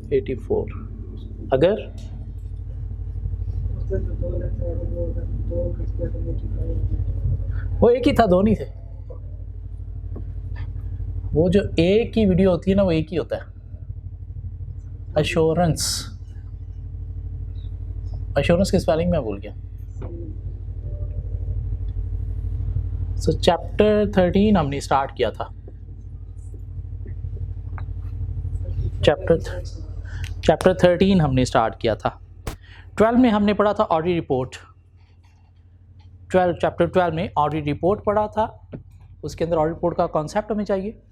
84 अगर वो एक ही था, दो नहीं थे। वो जो एक की वीडियो होती है ना, वो एक ही होता है। अश्योरेंस, अश्योरेंस की स्पेलिंग मैं भूल गया। सो चैप्टर 13 हमने स्टार्ट किया था। चैप्टर 13 हमने स्टार्ट किया था। 12 में हमने पढ़ा था ऑडिट रिपोर्ट। चैप्टर 12 में ऑडिट रिपोर्ट पढ़ा था। उसके अंदर ऑडिट रिपोर्ट का कॉन्सेप्ट हमें चाहिए।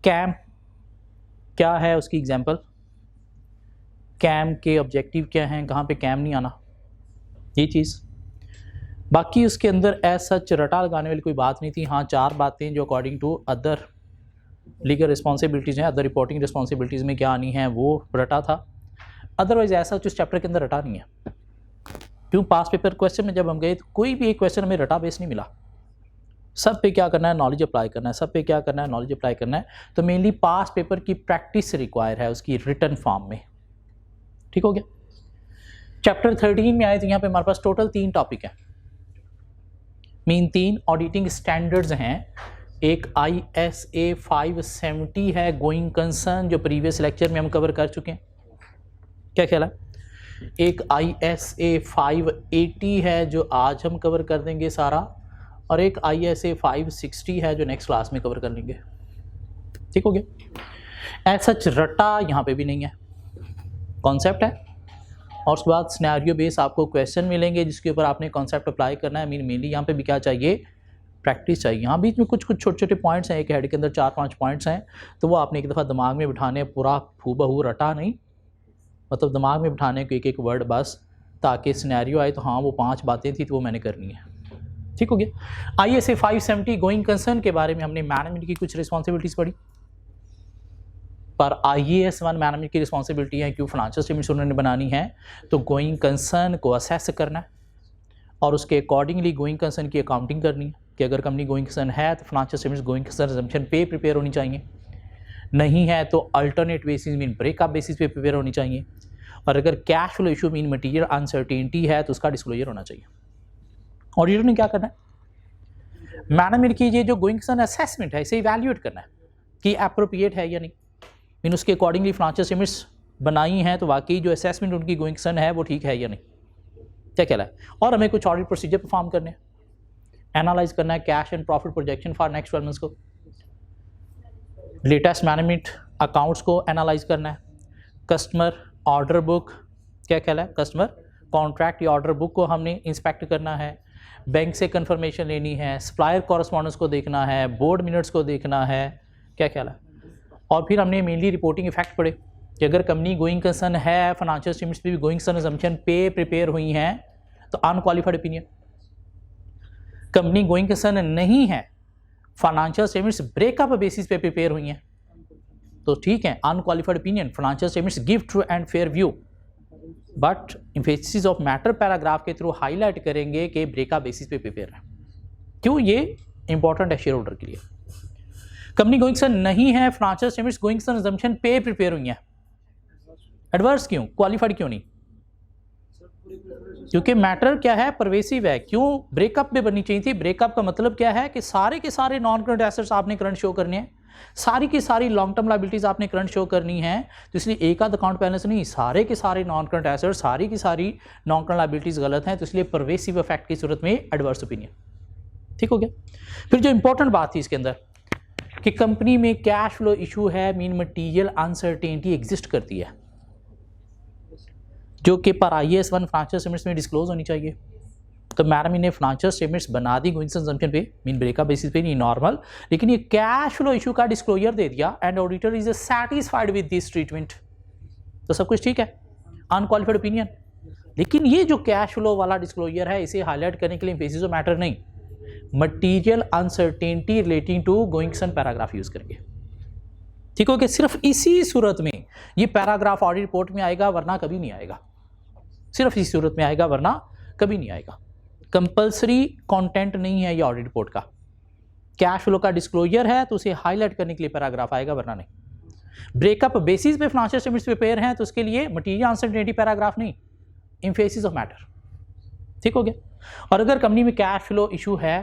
कैम क्या है, उसकी एग्जांपल, कैम के ऑब्जेक्टिव क्या हैं, कहाँ पे कैम नहीं आना, ये चीज़। बाकी उसके अंदर एज सच रटा लगाने वाली कोई बात नहीं थी। हाँ, 4 बातें जो according to other legal responsibilities हैं, अदर रिपोर्टिंग रिस्पॉन्सिबिलिटीज़ में क्या आनी है वो रटा था। अदरवाइज ऐसा उस चैप्टर के अंदर रटा नहीं है। क्यों? पास पेपर क्वेश्चन में जब हम गए तो कोई भी एक क्वेश्चन हमें रटा बेस नहीं मिला। सब पे क्या करना है, नॉलेज अप्लाई करना है, सब पे क्या करना है, नॉलेज अप्लाई करना है। तो मेनली पास पेपर की प्रैक्टिस रिक्वायर है उसकी रिटन फॉर्म में। ठीक हो गया। चैप्टर 13 में आए तो यहाँ पे हमारे पास टोटल 3 टॉपिक हैं। मेन 3 ऑडिटिंग स्टैंडर्ड्स हैं। एक ISA 570 है गोइंग कंसर्न, जो प्रीवियस लेक्चर में हम कवर कर चुके हैं। क्या ख्याल है? एक ISA 580 है जो आज हम कवर कर देंगे सारा, और एक ISA 560 है जो नेक्स्ट क्लास में कवर कर लेंगे। ठीक हो गया। ऐसा रटा यहाँ पे भी नहीं है, कॉन्सेप्ट है। और उसके बाद सिनेरियो बेस आपको क्वेश्चन मिलेंगे जिसके ऊपर आपने कॉन्सेप्ट अप्लाई करना है। मेनली यहाँ पे भी क्या चाहिए, प्रैक्टिस चाहिए। यहाँ बीच में कुछ छोटे छोटे पॉइंट्स हैं, एक हेड के अंदर 4-5 पॉइंट्स हैं, तो वो आपने एक दफ़ा दिमाग में बिठाने, पूरा हूबहू रटा नहीं, मतलब दिमाग में बिठाने को एक एक वर्ड बस, ताकि सिनेरियो आए तो हाँ वो 5 बातें थी तो वो मैंने करनी है। ठीक हो गया। ISA 570 गोइंग कंसर्न के बारे में हमने मैनेजमेंट की कुछ रिस्पॉन्सिबिलिटीज़ पढ़ी, पर IAS 1 मैनेजमेंट की रिस्पॉन्सिबिलिटी है, क्यों फाइनेंशियल स्टेटमेंट्स उन्होंने बनानी है तो गोइंग कंसर्न को असेस करना है और उसके अकॉर्डिंगली गोइंग कंसर्न की अकाउंटिंग करनी है कि अगर कंपनी गोइंग कंसर्न है तो financial statements going concern assumption पे प्रिपेयर होनी चाहिए, नहीं है तो alternate basis mean breakup basis पे प्रिपेयर होनी चाहिए, और अगर cash flow issue mean material uncertainty है तो उसका डिस्क्लोजर होना चाहिए। ऑडिटर ने क्या करना है, मैनेजमेंट की ये जो गोइंग कंसर्न असेसमेंट है इसे इवैल्यूएट करना है कि अप्रोप्रिएट है या नहीं, मीन उसके अकॉर्डिंगली फाइनेंशियल स्टेटमेंट्स बनाई हैं तो वाकई जो असेसमेंट उनकी गोइंग कंसर्न है वो ठीक है या नहीं, क्या कहला है। और हमें कुछ ऑडिट प्रोसीजर परफॉर्म करने हैं, एनालाइज करना है cash and profit projection for next 12 months को, लेटेस्ट मैनेजमेंट अकाउंट्स को एनालाइज करना है, कस्टमर ऑर्डर बुक, क्या कहला है, कस्टमर कॉन्ट्रैक्ट या ऑर्डर बुक को हमने इंस्पेक्ट करना है, बैंक से कंफर्मेशन लेनी है, सप्लायर कॉरस्पॉन्डेंस को देखना है, बोर्ड मिनट्स को देखना है, क्या ख्याल है। और फिर हमने मेनली रिपोर्टिंग इफेक्ट पढ़े कि अगर कंपनी गोइंग कंसर्न है, फाइनेंशियल स्टेटमेंट्स भी गोइंग कंसर्न असम्पशन पे प्रिपेयर हुई हैं तो unqualified opinion, company going concern नहीं है, फाइनेंशियल स्टेटमेंट्स ब्रेकअप बेसिस पे प्रिपेयर हुई हैं तो ठीक है, unqualified opinion, financial statements give true and fair view, but emphasis of matter paragraph के थ्रू हाईलाइट करेंगे कि ब्रेकअप बेसिस पे प्रिपेयर है। क्यों? ये इंपॉर्टेंट है शेयर होल्डर के लिए। कंपनी गोइंग कंसर्न नहीं है, financial statements going concern assumption पे प्रिपेयर हुई हैं, एडवर्स क्यों, क्वालिफाइड क्यों नहीं? क्योंकि मैटर क्या है, परवेसिव है। क्यों? ब्रेकअप में बननी चाहिए थी। ब्रेकअप का मतलब क्या है कि सारे के सारे नॉन करंट एसेट्स आपने करंट शो करने हैं, सारी की सारी लॉन्ग टर्म लायबिलिटीज आपने करंट शो करनी है, तो इसलिए एक आध अकाउंट बैलेंस नहीं, सारे के सारे नॉन करंट एसेट्स, सारी की सारी नॉन करंट लायबिलिटीज गलत हैं, तो इसलिए परवेसिव इफेक्ट की सूरत में एडवर्स ओपिनियन। ठीक हो गया। फिर जो इंपॉर्टेंट बात थी इसके अंदर कि कंपनी में कैश फ्लो इशू है, मीन मटीरियल अनसर्टेनिटी एग्जिस्ट करती है, जो कि पर IAS 1 फाइनेंशियल स्टेटमेंट्स में डिस्क्लोज होनी चाहिए। तो मैडम इन्हें फाइनेंशियल स्टेटमेंट्स बना दी गोइंग कंसर्न पे, मीन ब्रेकअप बेसिस पे नहीं, नॉर्मल, लेकिन ये कैश फ्लो इशू का डिस्क्लोजर दे दिया and auditor is satisfied with this treatment, तो सब कुछ ठीक है, अनक्वालिफाइड ओपिनियन। लेकिन ये जो कैश फ्लो वाला डिस्क्लोजर है इसे हाईलाइट करने के लिए बेसिस ऑफ मैटर नहीं, material uncertainty relating to going concern paragraph use करके। ठीक हो गया। सिर्फ इसी सूरत में ये पैराग्राफ ऑडिट रिपोर्ट में आएगा, वरना कभी नहीं आएगा। सिर्फ इसी सूरत में आएगा, वरना कभी नहीं आएगा। कंपलसरी कंटेंट नहीं है ये ऑडिट रिपोर्ट का। कैश फ्लो का डिस्क्लोजर है तो उसे हाईलाइट करने के लिए पैराग्राफ आएगा, वरना नहीं। ब्रेकअप बेसिस पे फाइनेंशियल स्टेटमेंट्स प्रिपेयर हैं तो उसके लिए मटीरियल अनसर्टेनिटी पैराग्राफ नहीं, एम्फेसिस ऑफ मैटर। ठीक हो गया। और अगर कंपनी में कैश फ्लो इशू है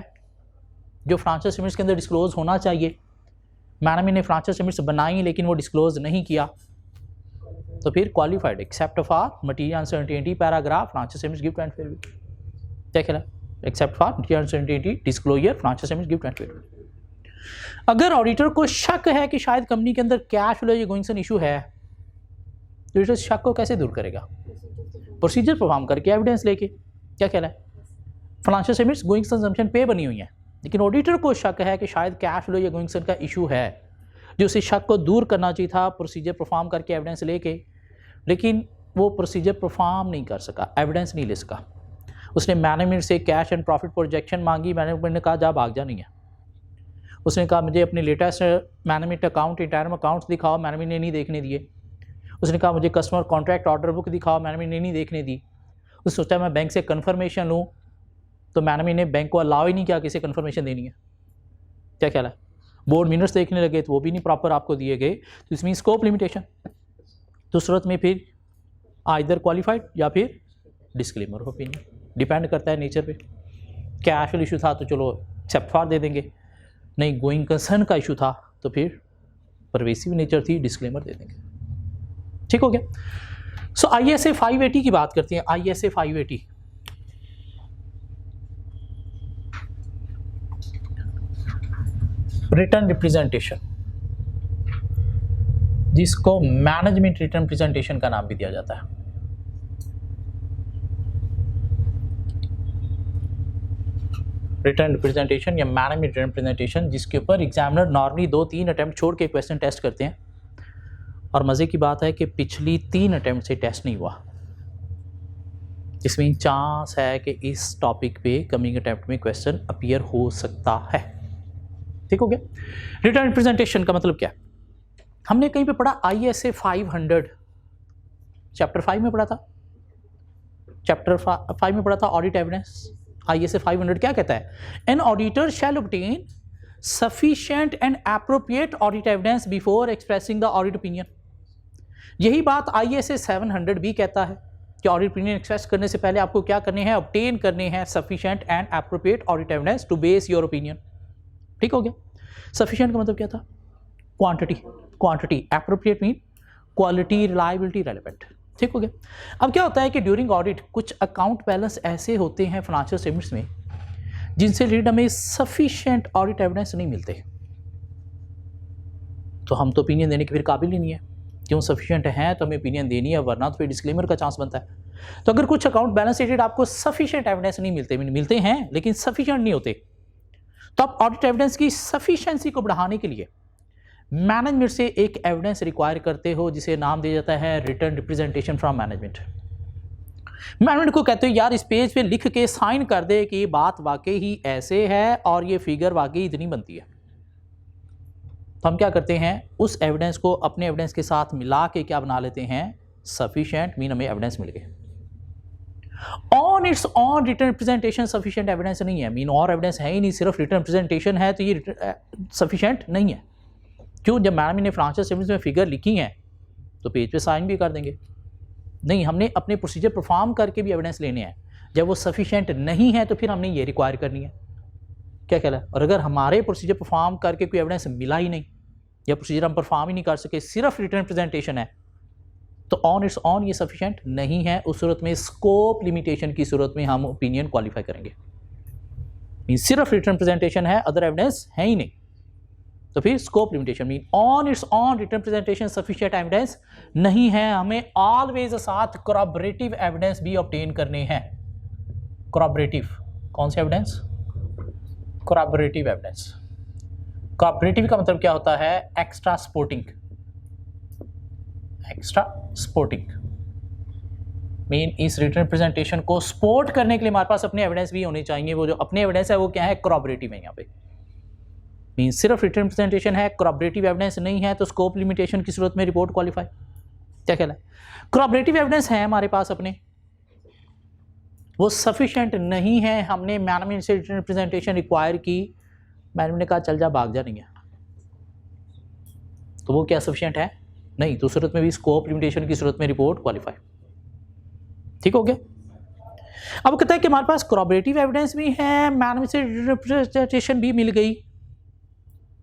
जो फाइनेंशियल स्टेटमेंट्स के अंदर डिस्क्लोज होना चाहिए, मैडम ने फाइनेंशियल स्टेटमेंट्स बनाई लेकिन वो डिस्क्लोज नहीं किया, तो फिर qualified except for material uncertainty paragraph financial statements give and fair. क्या कहला? Except for material uncertainty disclosure financial statements give and fair. अगर ऑडिटर को शक है कि शायद कंपनी के अंदर कैश फ्लो या गोइंग इशू है तो इस शक को कैसे दूर करेगा? प्रोसीजर परफॉर्म करके, एविडेंस लेके। क्या कहला है? फाइनेंशियल स्टेटमेंट्स गोइंग कंजम्पशन पे बनी हुई हैं, लेकिन ऑडिटर को शक है कि शायद कैश फ्लो या गोइंग का इशू है, जो उसे शक को दूर करना चाहिए था प्रोसीजर परफॉर्म करके, एविडेंस लेके, लेकिन वो प्रोसीजर परफॉर्म नहीं कर सका, एविडेंस नहीं ले सका। उसने मैनेजमेंट से कैश एंड प्रॉफिट प्रोजेक्शन मांगी, मैनेजमेंट ने कहा जा भाग जा नहीं है। उसने कहा मुझे अपने latest management account, interim accounts दिखाओ, मैनेजमेंट ने नहीं देखने दिए। उसने कहा मुझे कस्टमर कॉन्ट्रैक्ट ऑर्डर बुक दिखाओ, मैनेजमेंट ने नहीं देखने दी। उसने सोचा मैं बैंक से कन्फर्मेशन लूँ, तो मैनेजमेंट ने बैंक को अलाउ ही नहीं किया किसी कन्फर्मेशन देनी है। क्या ख्याल है? बोर्ड मिनट्स देखने लगे तो वो भी नहीं प्रॉपर आपको दिए गए, तो इसमें स्कोप लिमिटेशन। तो सूरत में फिर आइदर क्वालिफाइड या फिर डिस्क्लेमर ओपिनियन, डिपेंड करता है नेचर पे। कैश फ्लो इशू था तो चलो एक्सेप्ट फॉर दे देंगे, नहीं गोइंग कंसर्न का इशू था तो फिर परवेसिव नेचर थी, डिस्क्लेमर दे देंगे। ठीक हो गया। सो ISA 580 की बात करते हैं। ISA 580 रिटर्न रिप्रेजेंटेशन, जिसको मैनेजमेंट रिटर्न रिप्रेजेंटेशन का नाम भी दिया जाता है। रिटर्न रिप्रेजेंटेशन या मैनेजमेंट रिटर्न रिप्रेजेंटेशन, जिसके ऊपर एग्जामिनर नॉर्मली 2-3 अटेम्प्ट छोड़ के क्वेश्चन टेस्ट करते हैं, और मज़े की बात है कि पिछली 3 अटेम्प्ट से टेस्ट नहीं हुआ। इसमें चांस है कि इस टॉपिक पे कमिंग अटेम्प्ट में क्वेश्चन अपीयर हो सकता है। ठीक हो गया। रिटर्न रिप्रेजेंटेशन का मतलब क्या है? हमने कहीं पे पढ़ा ISA 500, चैप्टर 5 में पढ़ा था, चैप्टर 5 में पढ़ा था ऑडिट एविडेंस। ISA 500 क्या कहता है? An auditor shall obtain sufficient and appropriate audit evidence before expressing the audit opinion. यही बात ISA 700 भी कहता है कि ऑडिट ओपिनियन एक्सप्रेस करने से पहले आपको क्या करने हैं? ऑब्टेन करने हैं sufficient and appropriate audit evidence to base your opinion. ठीक हो गया। सफिशिएंट का मतलब क्या था? Quantity, quantity. Appropriate mean quality, reliability, relevant. ठीक हो गया। अब क्या होता है कि ड्यूरिंग ऑडिट कुछ अकाउंट बैलेंस ऐसे होते हैं फाइनेंशियल स्टेटमेंट्स में जिनसे रिलेटेड हमें सफिशिएंट ऑडिट एविडेंस नहीं मिलते, तो हम तो ओपिनियन देने के फिर काबिल ही नहीं है। क्यों? सफिशिएंट है तो हमें ओपिनियन देनी है, वरना तो फिर डिस्क्लेमर का चांस बनता है। तो अगर कुछ अकाउंट बैलेंस रिलेटेड आपको सफिशिएंट एविडेंस नहीं मिलते, मिलते हैं लेकिन सफिशिएंट नहीं होते, तो आप ऑडिट एविडेंस की सफिशिएंसी को बढ़ाने के लिए मैनेजमेंट से एक एविडेंस रिक्वायर करते हो, जिसे नाम दिया जाता है written representation from management. Management को कहते हो यार इस पेज पे लिख के साइन कर दे कि ये बात वाकई ही ऐसे है और ये फिगर वाकई इतनी बनती है। तो हम क्या करते हैं? उस एविडेंस को अपने एविडेंस के साथ मिला के क्या बना लेते हैं? सफिशिएंट मीन हमें एविडेंस मिल गए। On its on written representation sufficient evidence नहीं है, मीन और एविडेंस है ही नहीं, सिर्फ रिटर्न रिप्रेजेंटेशन है तो ये सफिशिएंट नहीं है। क्यों? जब मैडम ने फाइनेंशियल स्टेटमेंट्स में फिगर लिखी हैं तो पेज पे साइन भी कर देंगे। नहीं, हमने अपने प्रोसीजर परफॉर्म करके भी एविडेंस लेने हैं। जब वो सफिशिएंट नहीं है तो फिर हमने ये रिक्वायर करनी है। क्या कहला है? और अगर हमारे प्रोसीजर परफॉर्म करके कोई एविडेंस मिला ही नहीं या प्रोसीजर हम परफॉर्म ही नहीं कर सके, सिर्फ रिटर्न रिप्रेजेंटेशन है, तो ऑन इट्स ऑन ये सफिशिएंट नहीं है। उस सूरत में स्कोप लिमिटेशन की सूरत में हम ओपिनियन क्वालिफाई करेंगे। मीन सिर्फ रिटर्न रिप्रेजेंटेशन है, अदर एविडेंस है ही नहीं, तो फिर scope limitation. Mean on its on written representation sufficient evidence नहीं है, हमें ऑलवेज साथ corroborative एविडेंस भी ऑब्टेन करने हैं। corroborative कौन से एविडेंस? corroborative evidence. corroborative का मतलब क्या होता है? Extra supporting. Extra supporting mean इस रिटर्न रिप्रेजेंटेशन को सपोर्ट करने के लिए हमारे पास अपने एविडेंस भी होने चाहिए। वो जो अपने एविडेंस है वो क्या है? corroborative है। यहाँ पे मीन सिर्फ रिटर्न रिप्रेजेंटेशन है, corroborative एविडेंस नहीं है, तो स्कोप लिमिटेशन की सूरत में रिपोर्ट क्वालिफाई। क्या कहला है? corroborative एविडेंस है हमारे पास अपने, वो सफिशिएंट नहीं है, हमने मैनेजमेंट से रिटर्न रिप्रेजेंटेशन रिक्वायर की, मैनेजमेंट ने कहा चल जा भाग जा नहीं है। तो वो क्या सफिशिएंट है? नहीं। तो सूरत में भी स्कोप लिमिटेशन की सूरत में रिपोर्ट क्वालिफाई। ठीक हो गया। अब कहता है कि हमारे पास corroborative एविडेंस भी है, मैनिफेस्टेड रिप्रेजेंटेशन भी मिल गई,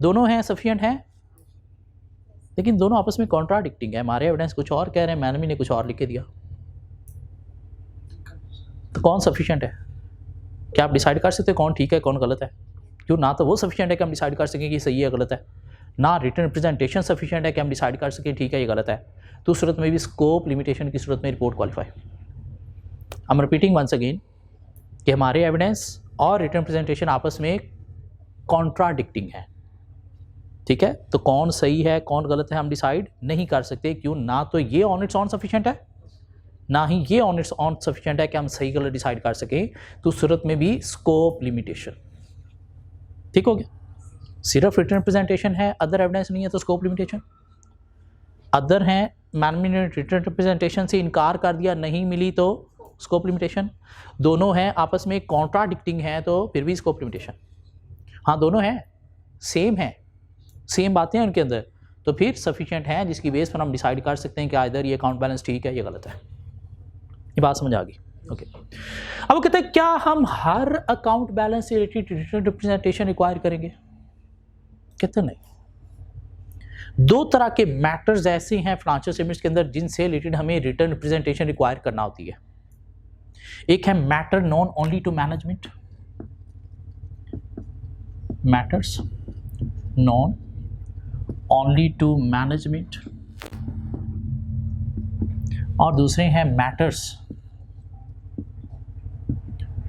दोनों हैं, सफिशिएंट हैं, लेकिन दोनों आपस में कॉन्ट्राडिक्टिंग है। हमारे एविडेंस कुछ और कह रहे हैं, मैनमी ने कुछ और लिख के दिया। तो कौन सफिशिएंट है? क्या आप डिसाइड कर सकते हैं कौन ठीक है कौन गलत है? क्यों ना तो वो सफिशिएंट है कि हम डिसाइड कर सकें कि सही है गलत है, ना रिटन रिप्रेजेंटेशन सफिशिएंट है कि हम डिसाइड कर सकें ठीक है ये गलत है। तो उस सूरत में भी स्कोप लिमिटेशन की सूरत में report qualify. I am repeating once again कि हमारे एविडेंस और रिटन रिप्रेजेंटेशन आपस में कॉन्ट्राडिक्टिंग है। ठीक है, तो कौन सही है कौन गलत है हम डिसाइड नहीं कर सकते। क्यों? ना तो ये ऑन इट्स ऑन सफिशिएंट है, ना ही ये ऑन इट्स ऑन सफिशिएंट है कि हम सही गलत डिसाइड कर सकें। तो सूरत में भी स्कोप लिमिटेशन। ठीक हो गया। सिर्फ रिटन रिप्रेजेंटेशन है, अदर एविडेंस नहीं है, तो स्कोप लिमिटेशन। अदर हैं, मैनमी ने रिटन रिप्रेजेंटेशन से इनकार कर दिया, नहीं मिली, तो स्कोप लिमिटेशन। दोनों हैं आपस में कॉन्ट्राडिक्टिंग हैं, तो फिर भी स्कोप लिमिटेशन। हाँ, दोनों हैं, सेम है, सेम बातें हैं उनके अंदर, तो फिर सफिशिएंट है जिसकी बेस पर हम डिसाइड कर सकते हैं कि इधर ये अकाउंट बैलेंस ठीक है, ये गलत है। ये बात समझ आ गई? ओके। अब कहते हैं क्या हम हर अकाउंट बैलेंस से रिलेटेड रिटन रिप्रेजेंटेशन रिक्वायर करेंगे? कहते नहीं। दो तरह के मैटर्स ऐसे हैं फाइनेंशियल स्टेटमेंट्स के अंदर जिनसे रिलेटेड हमें रिटन रिप्रेजेंटेशन रिक्वायर करना होती है। एक है matter known only to management, matters known only to management, और दूसरे हैं मैटर्स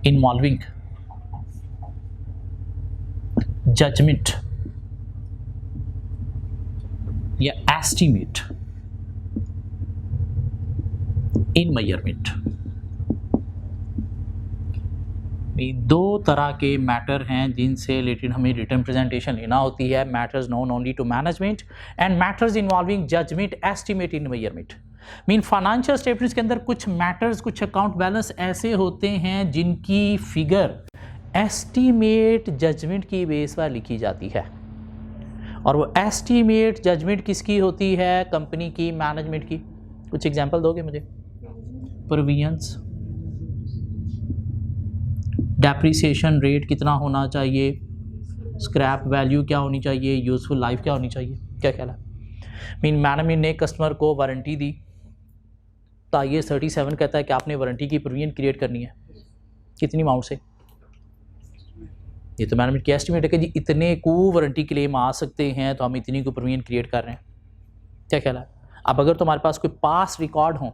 इन्वॉल्विंग जजमेंट या एस्टिमेट इन मेजरमेंट। दो तरह के मैटर हैं जिनसे रिलेटेड हमें रिटन प्रेजेंटेशन लेना होती है, matters known only to management and matters involving judgement estimate in measurement. Mean financial statements के अंदर कुछ मैटर्स, कुछ अकाउंट बैलेंस ऐसे होते हैं जिनकी फिगर एस्टिमेट जजमेंट की बेस पर लिखी जाती है, और वो एस्टिमेट जजमेंट किसकी होती है? कंपनी की, मैनेजमेंट की। कुछ एग्जांपल दोगे मुझे? प्रोविजंस, डेप्रिसिएशन रेट कितना होना चाहिए, स्क्रैप वैल्यू क्या होनी चाहिए, यूजफुल लाइफ क्या होनी चाहिए, क्या ख्याल है? मीन मैनेजमेंट ने कस्टमर को वारंटी दी, तो IAS 37 कहता है कि आपने वारंटी की प्रोविजन क्रिएट करनी है, कितनी अमाउंट से? ये तो मैनेजमेंट की एस्टिमेट है कि जी इतने को वारंटी क्लेम आ सकते हैं, तो हम इतनी को प्रोविजन क्रिएट कर रहे हैं। क्या ख्याल है? अब अगर तुम्हारे पास कोई पास रिकॉर्ड हो,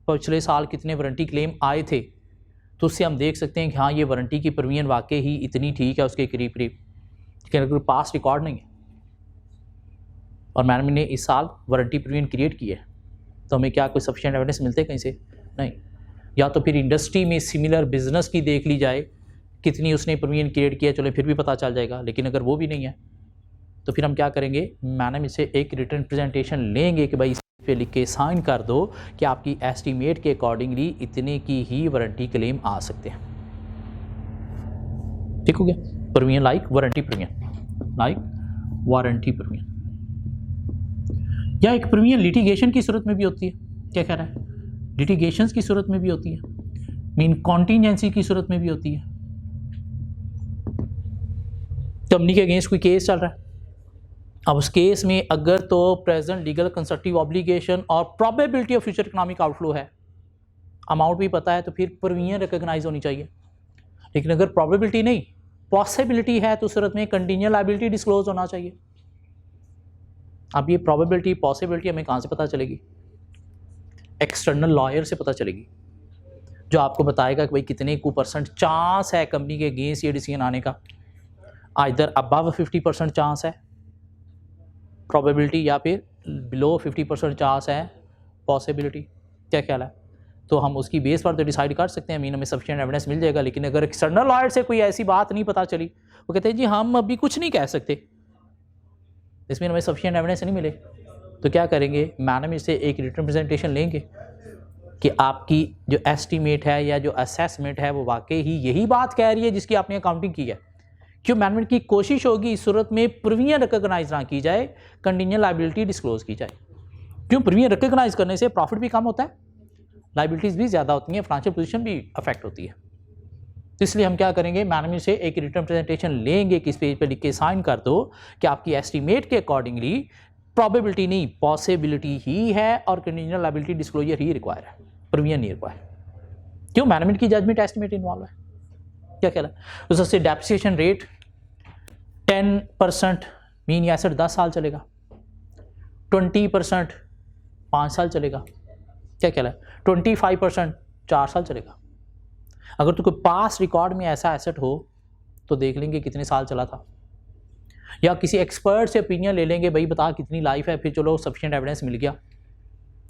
पिछले साल कितने वारंटी क्लेम आए थे, तो उससे हम देख सकते हैं कि हाँ ये वारंटी की प्रोविजन वाकई ही इतनी ठीक है, उसके करीब करीब। लेकिन अगर पास रिकॉर्ड नहीं है और मैनेजमेंट ने इस साल वारंटी प्रोविजन क्रिएट की है, तो हमें क्या कोई सफिशिएंट एविडेंस मिलते हैं कहीं से? नहीं। या तो फिर इंडस्ट्री में सिमिलर बिजनेस की देख ली जाए, कितनी उसने प्रोविजन क्रिएट किया, चलो फिर भी पता चल जाएगा। लेकिन अगर वो भी नहीं है तो फिर हम क्या करेंगे? मैनेजमेंट से एक रिटन प्रेजेंटेशन लेंगे कि भाई इस पे लिख के साइन कर दो कि आपकी एस्टीमेट के अकॉर्डिंगली इतने की ही वारंटी क्लेम आ सकते हैं। ठीक हो गया? Provision like warranty provision, like warranty provision. या एक प्रोविजन लिटिगेशन की सूरत में भी होती है। क्या कह रहा है? लिटिगेशंस की सूरत में भी होती है, मीन कॉन्टीजेंसी की सूरत में भी होती है। कंपनी के अगेंस्ट कोई केस चल रहा है, अब उस केस में अगर तो प्रेजेंट लीगल कंस्ट्रक्टिव ऑब्लिगेशन और probability of future economic outflow है, अमाउंट भी पता है, तो फिर प्रोविजन रिकॉग्नाइज होनी चाहिए। लेकिन अगर प्रोबेबिलिटी नहीं, पॉसिबिलिटी है, तो उस सूरत में कंटीजेंट लायबिलिटी डिस्क्लोज होना चाहिए। अब ये प्रोबेबिलिटी पॉसिबिलिटी हमें कहाँ से पता चलेगी? एक्सटर्नल लॉयर से पता चलेगी, जो आपको बताएगा कि भाई कितने को परसेंट चांस है कंपनी के अगेंस्ट ये डिसीजन आने का। आइदर अबव 50% चांस है प्रोबेबिलिटी, या फिर बिलो 50% चांस है पॉसिबिलिटी। क्या ख्याल है? तो हम उसकी बेस पर तो डिसाइड कर सकते हैं, मीन हमें सफिशिएंट एविडेंस मिल जाएगा। लेकिन अगर एक्सटर्नल लॉयर से कोई ऐसी बात नहीं पता चली, वो कहते हैं जी हम अभी कुछ नहीं कह सकते, इसमें हमें सफिशिएंट एविडेंस नहीं मिले, तो क्या करेंगे? मैनेजमेंट से एक रिटन प्रेजेंटेशन लेंगे कि आपकी जो एस्टीमेट है या जो असेसमेंट है वो वाकई ही यही बात कह रही है जिसकी आपने अकाउंटिंग की है, क्यों मैनेजमेंट की कोशिश होगी इस सूरत में प्रीमियम रिकॉग्नाइज ना की जाए, कंटिजेंट लायबिलिटी डिस्क्लोज की जाए। क्यों? प्रीमियम रिकॉग्नाइज करने से प्रॉफिट भी कम होता है, लायबिलिटीज भी ज़्यादा होती हैं, फाइनेंशियल पोजीशन भी अफेक्ट होती है। तो इसलिए हम क्या करेंगे, मैनेजमेंट से एक रिटर्न प्रेजेंटेशन लेंगे, किस पेज पे लिख के साइन कर दो कि आपकी एस्टीमेट के अकॉर्डिंगली प्रोबेबिलिटी नहीं पॉसिबिलिटी ही है और कंटिजेंट लायबिलिटी डिस्क्लोजर ही रिक्वायर है, प्रीमियम नहीं रिक्वायर। क्यों? मैनेजमेंट की जजमेंट एस्टीमेट इन्वॉल्व है। क्या कह रहा है उससे? डेप्रिसिएशन रेट 10% मीन एसेट 10 साल चलेगा, 20% 5 साल चलेगा। क्या कह रहा है? 25% 4 साल चलेगा। अगर तो कोई पास रिकॉर्ड में ऐसा एसेट हो तो देख लेंगे कितने साल चला था, या किसी एक्सपर्ट से ओपिनियन ले लेंगे, भाई बता कितनी लाइफ है, फिर चलो सफिशिएंट एविडेंस मिल गया।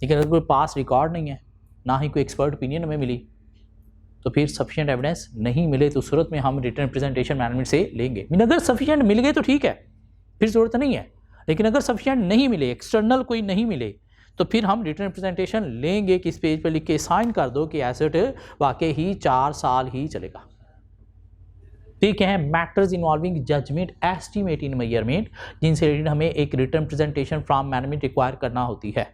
लेकिन अगर कोई पास रिकॉर्ड नहीं है, ना ही कोई एक्सपर्ट ओपिनियन हमें मिली, तो फिर सफिशिएंट एविडेंस नहीं मिले तो सूरत में हम रिटर्न प्रेजेंटेशन मैनेजमेंट से लेंगे। मीन अगर सफिशिएंट मिल गए तो ठीक है, फिर ज़रूरत नहीं है। लेकिन अगर सफिशिएंट नहीं मिले, एक्सटर्नल कोई नहीं मिले, तो फिर हम रिटर्न प्रेजेंटेशन लेंगे, किस पेज पर लिख के साइन कर दो कि एसेट वाकई ही 4 साल ही चलेगा। ठीक है, matters involving judgement estimate in measurement, जिनसे रिलेटेड हमें एक return presentation from management require करना होती है।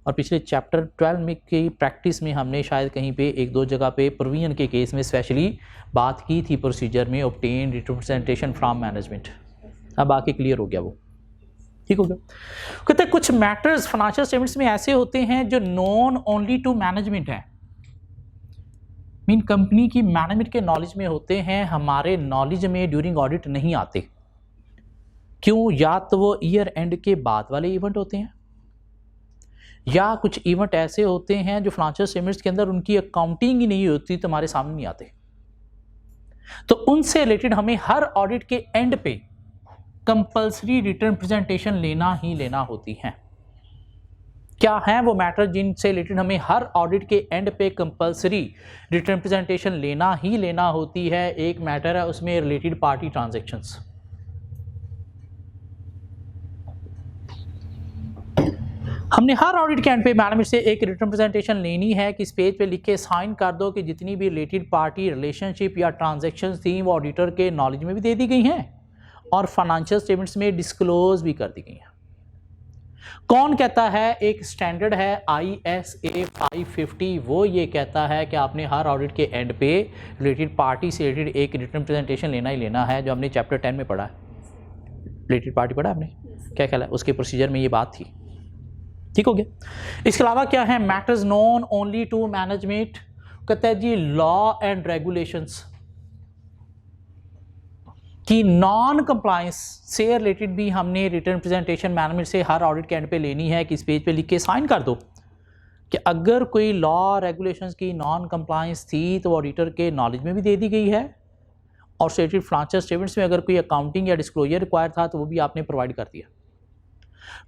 और पिछले चैप्टर 12 में की प्रैक्टिस में हमने शायद कहीं पे एक दो जगह पे प्रोविजन के केस में स्पेशली बात की थी, प्रोसीजर में obtain return presentation from management. अब आके क्लियर हो गया वो, ठीक हो गया। कहते हैं कुछ मैटर्स फाइनेंशियल स्टेटमेंट्स में ऐसे होते हैं जो नॉन ओनली टू मैनेजमेंट है, मीन कंपनी की मैनेजमेंट के नॉलेज में होते हैं, हमारे नॉलेज में ड्यूरिंग ऑडिट नहीं आते। क्यों? या तो वो ईयर एंड के बाद वाले इवेंट होते हैं, या कुछ इवेंट ऐसे होते हैं जो फाइनेंशियल स्टेटमेंट्स के अंदर उनकी अकाउंटिंग ही नहीं होती तो हमारे सामने नहीं आते। तो उनसे रिलेटेड हमें हर ऑडिट के एंड पे कंपल्सरी रिटर्न प्रेजेंटेशन लेना ही लेना होती है। क्या है वो मैटर जिनसे रिलेटेड हमें हर ऑडिट के एंड पे कंपल्सरी रिटर्न प्रेजेंटेशन लेना ही लेना होती है? एक मैटर है उसमें रिलेटेड पार्टी ट्रांजैक्शंस। हमने हर ऑडिट के एंड पे मैनेजमेंट से एक रिटर्न प्रेजेंटेशन लेनी है कि इस पेज पे लिख के साइन कर दो कि जितनी भी रिलेटेड पार्टी रिलेशनशिप या ट्रांजैक्शंस थी वो ऑडिटर के नॉलेज में भी दे दी गई हैं और फाइनेंशियल स्टेटमेंट्स में डिस्क्लोज भी कर दी गई हैं। कौन कहता है? एक स्टैंडर्ड है ISA 550, वो ये कहता है कि आपने हर ऑडिट के एंड पे रिलेटेड पार्टी से रिलेटेड एक रिटर्न प्रेजेंटेशन लेना ही लेना है, जो हमने चैप्टर 10 में पढ़ा है। रिलेटेड पार्टी पढ़ा आपने? क्या ख्याल है? उसके प्रोसीजर में ये बात थी, ठीक हो गया। इसके अलावा क्या है? Matters known only to management, कहता है जी लॉ एंड रेगुलेशंस कि नॉन कंप्लायंस से रिलेटेड भी हमने रिटर्न प्रेजेंटेशन मैनेजमेंट से हर ऑडिट के एंड पे लेनी है कि इस पेज पे लिख के साइन कर दो कि अगर कोई लॉ रेगुलेशंस की नॉन कंप्लायंस थी तो ऑडिटर के नॉलेज में भी दे दी गई है, और रिलेटेड फाइनेंशियल स्टेटमेंट्स में अगर कोई अकाउंटिंग या डिस्क्लोजर रिक्वायर था तो वो भी आपने प्रोवाइड कर दिया।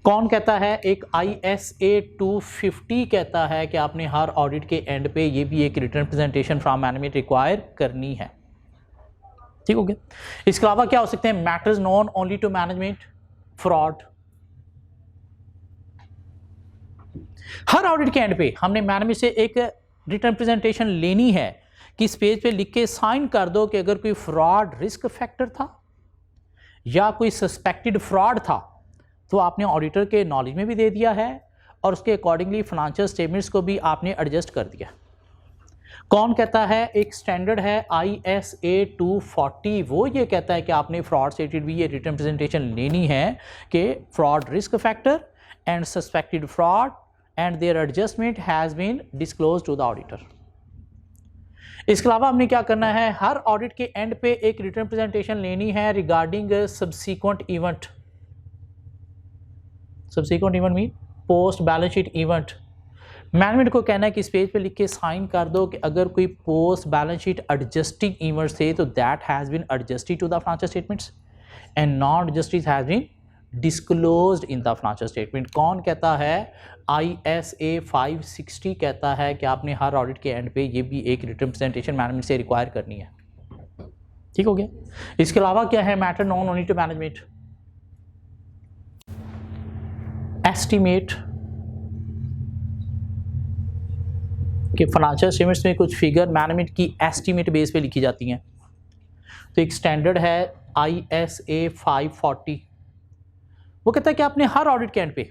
कौन कहता है? एक ISA 250 कहता है कि आपने हर ऑडिट के एंड पे ये भी एक return presentation from management require करनी है, ठीक हो गया। इसके अलावा क्या हो सकते हैं? Matters known only to management, fraud. हर ऑडिट के एंड पे हमने मैनेजमेंट से एक रिटर्न प्रेजेंटेशन लेनी है कि इस पेज पे लिख के साइन कर दो कि अगर कोई फ्रॉड रिस्क फैक्टर था या कोई सस्पेक्टेड फ्रॉड था तो आपने ऑडिटर के नॉलेज में भी दे दिया है और उसके अकॉर्डिंगली फाइनेंशियल स्टेटमेंट्स को भी आपने एडजस्ट कर दिया। कौन कहता है? एक स्टैंडर्ड है ISA 240, वो ये कहता है कि आपने फ्रॉड से रिलेटेड भी ये रिटर्न प्रेजेंटेशन लेनी है कि fraud risk factor and suspected fraud and their adjustment has been disclose to the auditor. इसके अलावा हमने क्या करना है? हर ऑडिट के एंड पे एक रिटर्न प्रेजेंटेशन लेनी है regarding subsequent event. Subsequent event mean post balance sheet event. Management को कहना है कि इस पेज पे लिख के साइन कर दो कि अगर कोई post balance sheet adjusting events थे तो that has been adjusted to the financial statements and not adjusted has been disclosed in the financial statement. कौन कहता है? ISA 560 कहता है कि आपने हर ऑडिट के एंड पे ये भी एक रिटर्न प्रेजेंटेशन मैनेजमेंट से रिक्वायर करनी है, ठीक हो गया। इसके अलावा क्या है? Matter known only to management, estimate कि फाइनेंशियल स्टेटमेंट्स में कुछ फिगर मैनेजमेंट की एस्टीमेट बेस पे लिखी जाती हैं। तो एक स्टैंडर्ड है ISA 540, वो कहता है कि आपने हर ऑडिट के एंड पे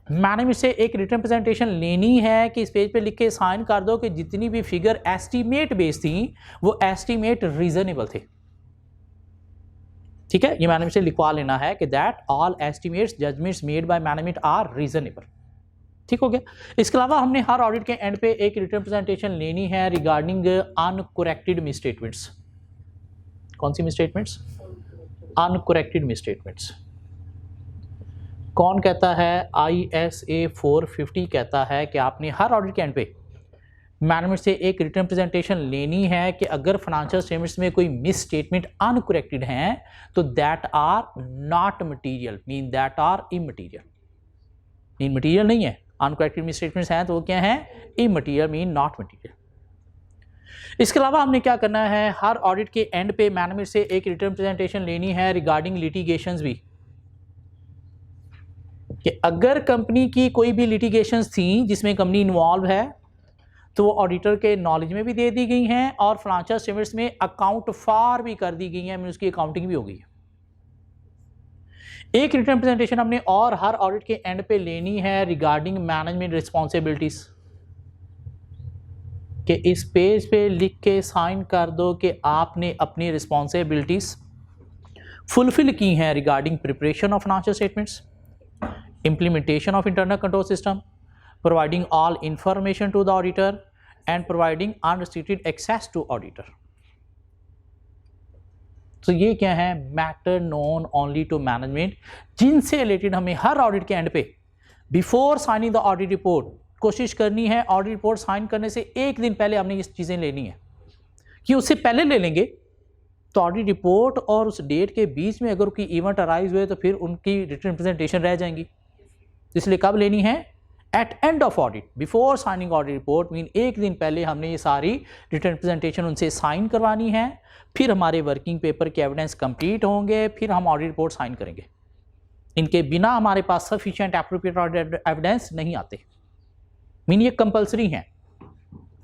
मैनेजमेंट से एक रिटर्न प्रेजेंटेशन लेनी है कि इस पेज पे लिख के साइन कर दो कि जितनी भी फिगर एस्टीमेट बेस्ड थी वो एस्टीमेट रीजनेबल थे। ठीक है, ये मैनेजमेंट से लिखवा लेना है कि that all estimates judgements made by management are reasonable. ठीक हो गया। इसके अलावा हमने हर ऑडिट के एंड पे एक रिटर्न प्रेजेंटेशन लेनी है रिगार्डिंग अनकरेक्टेड मिसस्टेटमेंट्स। कौन सी मिसस्टेटमेंट्स? Uncorrected misstatements. कौन कहता है? ISA 450 कहता है कि आपने हर ऑडिट के एंड पे मैनेजमेंट से एक रिटर्न प्रेजेंटेशन लेनी है कि अगर फाइनेंशियल स्टेटमेंट्स में कोई मिस स्टेटमेंट अनकरेक्टेड हैं तो that are not material, mean that are immaterial. Mean material नहीं है, अनकरेक्टेड मिस स्टेटमेंट्स हैं तो वो क्या है? Immaterial, mean not material. इसके अलावा हमने क्या करना है, हर ऑडिट के एंड पे मैनेजमेंट से एक रिटर्न प्रेजेंटेशन लेनी है रिगार्डिंग लिटिगेशंस भी, कि अगर कंपनी की कोई भी लिटिगेशंस थी जिसमें कंपनी इन्वॉल्व है तो वो ऑडिटर के नॉलेज में भी दे दी गई हैं और फाइनेंशियल स्टेटमेंट्स में अकाउंट फार भी कर दी गई हैं, मीन उसकी अकाउंटिंग भी हो गई है। एक रिटर्न प्रेजेंटेशन हमने और हर ऑडिट के एंड पे लेनी है रिगार्डिंग मैनेजमेंट रिस्पॉन्सिबिलिटीज, कि इस पेज पे लिख के साइन कर दो कि आपने अपनी रिस्पॉन्सिबिलिटीज फुलफिल की हैं regarding preparation of financial statements, implementation of internal control system, providing all information to the auditor and providing unrestricted access to auditor. तो ये क्या है? Matter known only to management, जिनसे रिलेटेड हमें हर ऑडिट के एंड पे before signing the audit report कोशिश करनी है ऑडिट रिपोर्ट साइन करने से एक दिन पहले हमने ये चीज़ें लेनी है। कि उससे पहले ले लेंगे तो ऑडिट रिपोर्ट और उस डेट के बीच में अगर कोई इवेंट अराइज हुए तो फिर उनकी रिटर्न प्रेजेंटेशन रह जाएंगी। इसलिए कब लेनी है? At end of audit, before signing audit report, mean एक दिन पहले हमने ये सारी रिटर्न प्रेजेंटेशन उनसे साइन करवानी है। फिर हमारे वर्किंग पेपर के एविडेंस कंप्लीट होंगे, फिर हम ऑडिट रिपोर्ट साइन करेंगे। इनके बिना हमारे पास सफिशिएंट एप्रोप्रिएट ऑडिट एविडेंस नहीं आते, मीन ये कंपल्सरी हैं।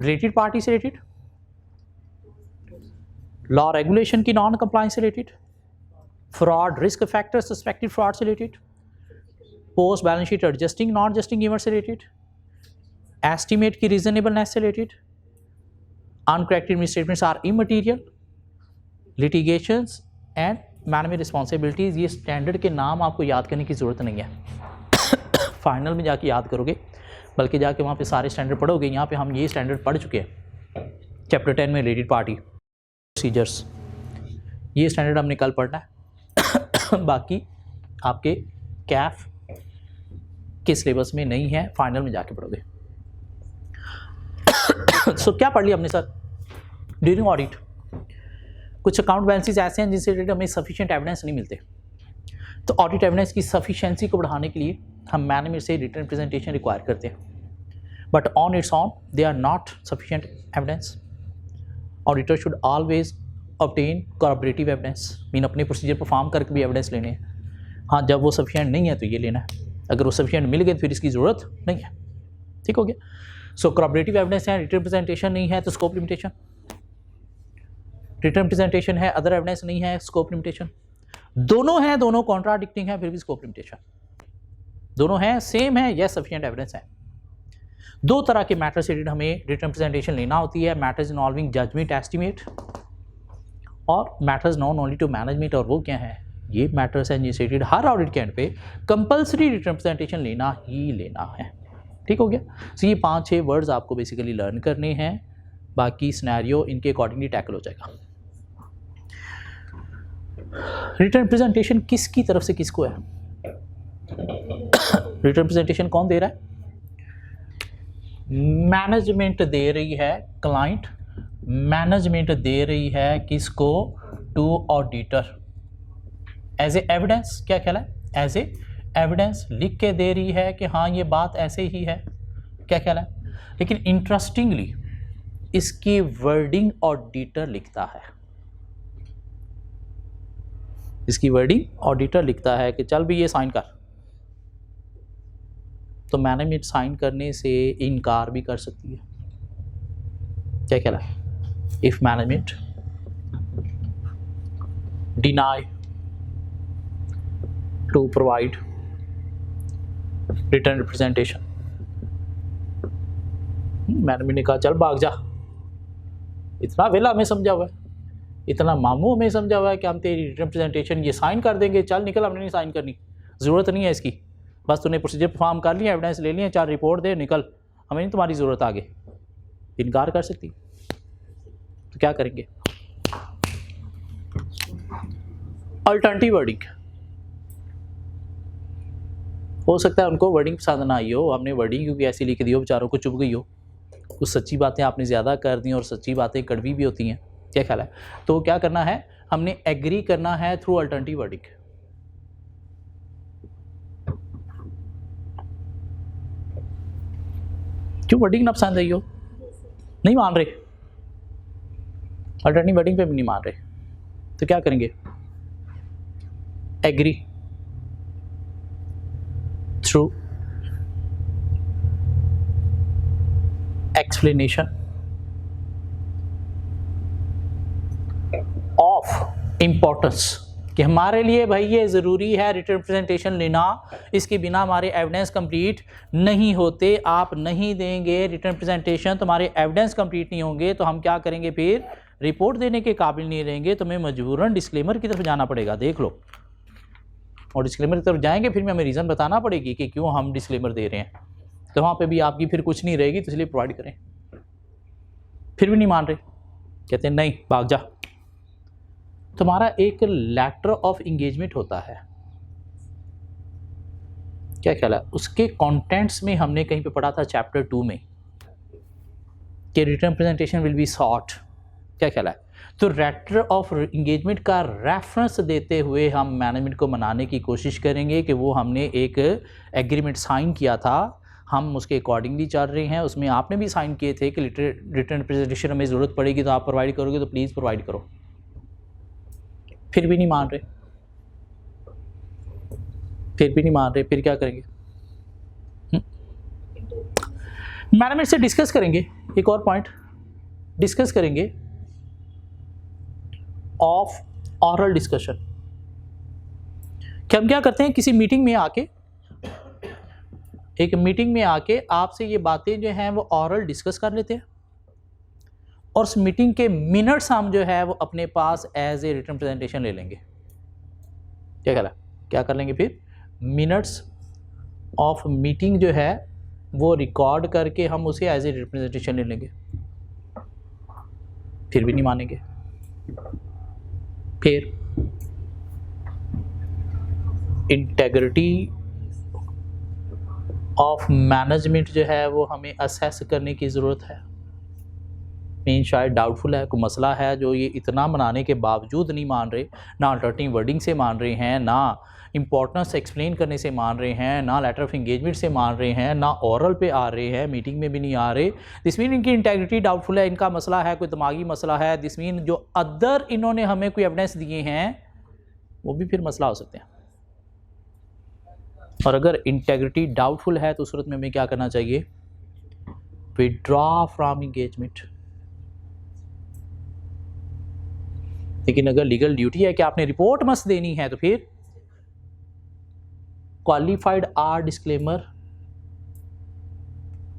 रिलेटेड पार्टी से रिलेटेड, लॉ रेगुलेशन की नॉन कंप्लायंस से related, fraud risk factor suspected fraud से related, post balance sheet adjusting non adjusting event से रिलेटेड, एस्टीमेट की रीजनेबलनेस से related, uncorrected misstatements are immaterial, litigations and management responsibilities. ये standard के नाम आपको याद करने की ज़रूरत नहीं है फाइनल में जाके याद करोगे, बल्कि जाके वहाँ पे सारे स्टैंडर्ड पढ़ोगे। यहाँ पे हम ये स्टैंडर्ड पढ़ चुके हैं चैप्टर 10 में रिलेटेड पार्टी प्रोसीजर्स, ये स्टैंडर्ड हमने कल पढ़ना है बाकी आपके कैफ के सिलेबस में नहीं है, फाइनल में जाके पढ़ोगे। सो क्या पढ़ लिया हमने सर? ड्यूरिंग ऑडिट कुछ अकाउंट बैलेंसेस ऐसे हैं जिनसे रिलेटेड हमें सफिशिएंट एविडेंस नहीं मिलते, तो ऑडिट एविडेंस की सफिशिएंसी को बढ़ाने के लिए हम मैनेजमेंट से रिटर्न प्रेजेंटेशन रिक्वायर करते हैं, but on its own they are not sufficient evidence. Auditor should always obtain cooperative evidence, mean अपने प्रोसीजर परफॉर्म करके भी एविडेंस लेने हैं। हाँ, जब वो सफिशिएंट नहीं है तो ये लेना है, अगर वो सफिशिएंट मिल गए तो फिर इसकी ज़रूरत नहीं है। ठीक हो गया। सो कोऑपरेटिव एविडेंस है, रिटर्न प्रेजेंटेशन नहीं है तो स्कोप लिमिटेशन, रिटर्न प्रेजेंटेशन है, अदर एविडेंस नहीं है, स्कोप लिमिटेशन। दोनों हैं, दोनों कॉन्ट्राडिक्टिंग है, फिर भी स्कोप लिमिटेशन। दोनों हैं, सेम है, यस सफिशिएंट एविडेंस है। दो तरह के मैटर्स से हमें रिटर्न प्रेजेंटेशन लेना होती है, मैटर्स इन्वॉल्विंग जजमेंट एस्टीमेट और matters known only to management. और वो क्या है? ये मैटर्स हैं जिनसे रिलेटेड हर ऑडिट के एंड पे कंपल्सरी रिटर्न प्रेजेंटेशन लेना ही लेना है। ठीक हो गया। सो ये 5-6 वर्ड्स आपको बेसिकली लर्न करने हैं, बाकी सिनेरियो इनके अकॉर्डिंगली टैकल हो जाएगा। रिटर्न प्रेजेंटेशन किसकी तरफ से किसको है? रिटर्न प्रेजेंटेशन कौन दे रहा है? मैनेजमेंट दे रही है, क्लाइंट मैनेजमेंट दे रही है किसको? To auditor as a evidence. क्या ख्याल है? एज ए एविडेंस लिख के दे रही है कि हाँ ये बात ऐसे ही है। क्या ख्याल है? लेकिन इंटरेस्टिंगली इसकी वर्डिंग ऑडिटर लिखता है, इसकी वर्डिंग ऑडिटर लिखता है कि चल भी ये साइन कर, तो मैनेजमेंट साइन करने से इनकार भी कर सकती है। क्या ख्याल है? If management deny to provide return representation. मैंने ने कहा चल भाग जा, इतना वेला हमें समझा हुआ है, इतना मामू हमें समझा हुआ है कि हम तेरी रिटर्न रिप्रेजेंटेशन ये साइन कर देंगे, चल निकल, हमने नहीं साइन करनी, ज़रूरत नहीं है इसकी, बस तूने प्रोसीजर परफॉर्म कर लिया, एविडेंस ले लिया, 4 रिपोर्ट दे, निकल, हमें नहीं तुम्हारी ज़रूरत आगे। इनकार कर सकती, तो क्या करेंगे? Alternative wording. हो सकता है उनको वर्डिंग पसंद ना आई हो, हमने वर्डिंग क्योंकि ऐसी लिख दी हो, बेचारों को चुभ गई हो, कुछ सच्ची बातें आपने ज़्यादा कर दी और सच्ची बातें कड़वी भी होती हैं, क्या ख्याल है? तो क्या करना है, हमने एग्री करना है थ्रू अल्टरनेटिव वर्डिंग। क्यों वर्डिंग ना पसंद आई हो? नहीं मान रहे, अल्टरनेटिव वर्डिंग पे भी नहीं मान रहे, तो क्या करेंगे? Agree through explanation of importance, कि हमारे लिए भाई ये ज़रूरी है रिटर्न रिप्रेजेंटेशन लेना, इसके बिना हमारे एविडेंस कंप्लीट नहीं होते, आप नहीं देंगे रिटर्न रिप्रेजेंटेशन तो हमारे एविडेंस कंप्लीट नहीं होंगे, तो हम क्या करेंगे? फिर रिपोर्ट देने के काबिल नहीं रहेंगे, तो हमें मजबूरन डिस्क्लेमर की तरफ जाना पड़ेगा, देख लो, और डिस्क्लेमर की तरफ जाएंगे, फिर हमें रीज़न बताना पड़ेगी कि क्यों हम डिस्क्लेमर दे रहे हैं, तो वहाँ पे भी आपकी फिर कुछ नहीं रहेगी, तो इसलिए प्रोवाइड करें। फिर भी नहीं मान रहे, कहते हैं नहीं भाग जा। तुम्हारा एक लेटर ऑफ इंगेजमेंट होता है, क्या ख्याल है? उसके कंटेंट्स में हमने कहीं पे पढ़ा था चैप्टर 2 में कि return presentation will be sought, क्या ख्याल है? तो लेटर ऑफ इंगेजमेंट का रेफरेंस देते हुए हम मैनेजमेंट को मनाने की कोशिश करेंगे कि वो हमने एक एग्रीमेंट साइन किया था, हम उसके अकॉर्डिंगली चल रहे हैं, उसमें आपने भी साइन किए थे कि रिटर्न रिप्रेजेंटेशन हमें ज़रूरत पड़ेगी तो आप प्रोवाइड करोगे, तो प्लीज़ प्रोवाइड करो। फिर भी नहीं मान रहे, फिर भी नहीं मान रहे, फिर क्या करेंगे? मैनेजमेंट से डिस्कस करेंगे, एक और पॉइंट डिस्कस करेंगे ऑफ ऑरल डिस्कशन, कि हम क्या करते हैं, किसी मीटिंग में आके, एक मीटिंग में आके आपसे ये बातें जो हैं वो ऑरल डिस्कस कर लेते हैं, और उस मीटिंग के मिनट्स हम जो है वो अपने पास एज ए रिटर्न प्रेजेंटेशन ले लेंगे, क्या कह रहा, क्या कर लेंगे? फिर मिनट्स ऑफ मीटिंग जो है वो रिकॉर्ड करके हम उसे एज ए रिप्रेजेंटेशन ले लेंगे, फिर भी नहीं मानेंगे। फिर इंटेग्रिटी ऑफ मैनेजमेंट जो है वो हमें असेस करने की ज़रूरत है। मीन शायद डाउटफुल है, कोई मसला है जो ये इतना मनाने के बावजूद नहीं मान रहे, ना अल्टरनेटिव वर्डिंग से मान रहे हैं, ना इंपॉर्टेंस एक्सप्लेन करने से मान रहे हैं, ना लेटर ऑफ इंगेजमेंट से मान रहे हैं, ना ओरल पे आ रहे हैं, मीटिंग में भी नहीं आ रहे। दिस मीन इनकी इंटेग्रिटी डाउटफुल है, इनका मसला है, कोई दिमागी मसला है। दिस मीन जो अदर इन्होंने हमें कोई एविडेंस दिए हैं वो भी फिर मसला हो सकते हैं। और अगर इंटेग्रिटी डाउटफुल है तो उस सूरत में हमें क्या करना चाहिए? Withdraw from engagement. लेकिन अगर लीगल ड्यूटी है कि आपने रिपोर्ट मस्त देनी है तो फिर qualified or disclaimer,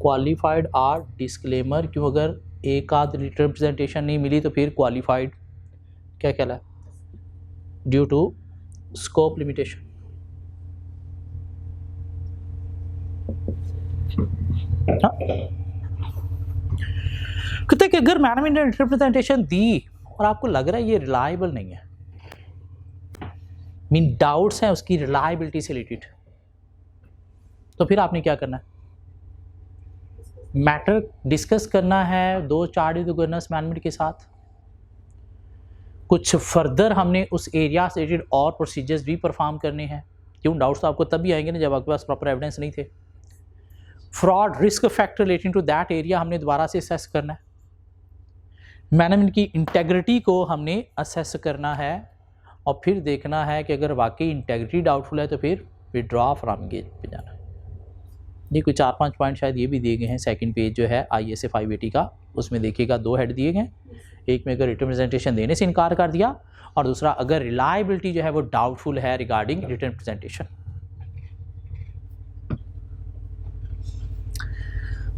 qualified or disclaimer. क्यों? अगर एक आध रिप्रेजेंटेशन नहीं मिली तो फिर क्वालिफाइड क्या कहला है? Due to scope limitation. कहते कि अगर मैनेजमेंट ने रिप्रेजेंटेशन दी और आपको लग रहा है ये रिलायबल नहीं है, मीन डाउट्स हैं उसकी रिलायबिलिटी से रिलेटेड, तो फिर आपने क्या करना है? मैटर डिस्कस करना है 2 चार्ज गवर्नेंस मैनेजमेंट के साथ। कुछ फर्दर हमने उस एरिया से रिलेटेड और प्रोसीजर्स भी परफॉर्म करने हैं। क्यों? डाउट्स तो आपको तभी आएंगे ना जब आपके पास प्रॉपर एविडेंस नहीं थे। Fraud risk factor relating to that area हमने दोबारा से असेस करना है। मैनेजमेंट की इंटेग्रिटी को हमने असेस करना है और फिर देखना है कि अगर वाकई इंटेग्रिटी डाउटफुल है तो फिर विड्रॉ फ्रॉम एंगेजमेंट पे जाना है। ये कोई 4-5 पॉइंट शायद ये भी दिए गए हैं। सेकंड पेज जो है ISA 580 का, उसमें देखिएगा 2 हेड दिए गए। एक में अगर रिटन प्रेजेंटेशन देने से इनकार कर दिया, और दूसरा अगर रिलायबिलिटी जो है वो डाउटफुल है रिगार्डिंग रिटन प्रेजेंटेशन।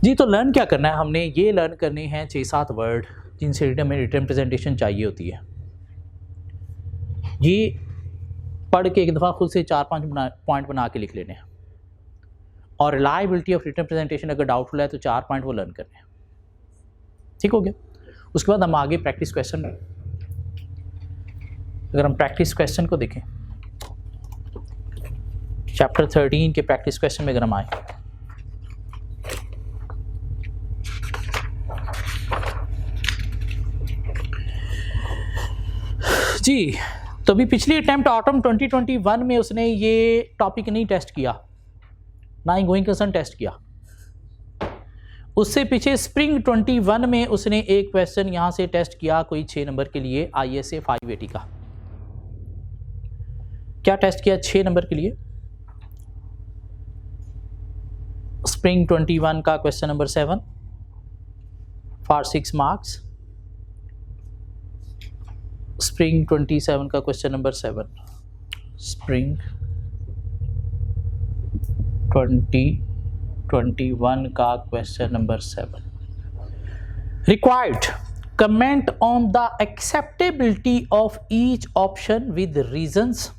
जी, तो लर्न क्या करना है हमने? ये लर्न करने हैं 6-7 वर्ड जिनसे हमें रिटन प्रेजेंटेशन चाहिए होती है। ये पढ़ के एक दफ़ा खुद से 4-5 पॉइंट बना के लिख लेने हैं, और रिलायबिलिटी ऑफ रिटन प्रेजेंटेशन अगर डाउटफुल है तो 4 पॉइंट वो लर्न करने हैं। ठीक हो गया? उसके बाद हम आगे प्रैक्टिस क्वेश्चन, अगर हम प्रैक्टिस क्वेश्चन को देखें, चैप्टर 13 के प्रैक्टिस क्वेश्चन में अगर हम आए, जी, तो अभी पिछली अटैम्प्ट ऑटम 2021 में उसने ये टॉपिक नहीं टेस्ट किया, ना ही गोइंग कंसर्न टेस्ट किया। उससे पीछे स्प्रिंग 21 में उसने एक क्वेश्चन यहाँ से टेस्ट किया, कोई 6 नंबर के लिए ISA 580 का। क्या टेस्ट किया 6 नंबर के लिए? स्प्रिंग 21 का question number 7 for 6 marks. Spring 27 का क्वेश्चन नंबर 7, स्प्रिंग 2021 का question number 7। Required comment on the acceptability of each option with reasons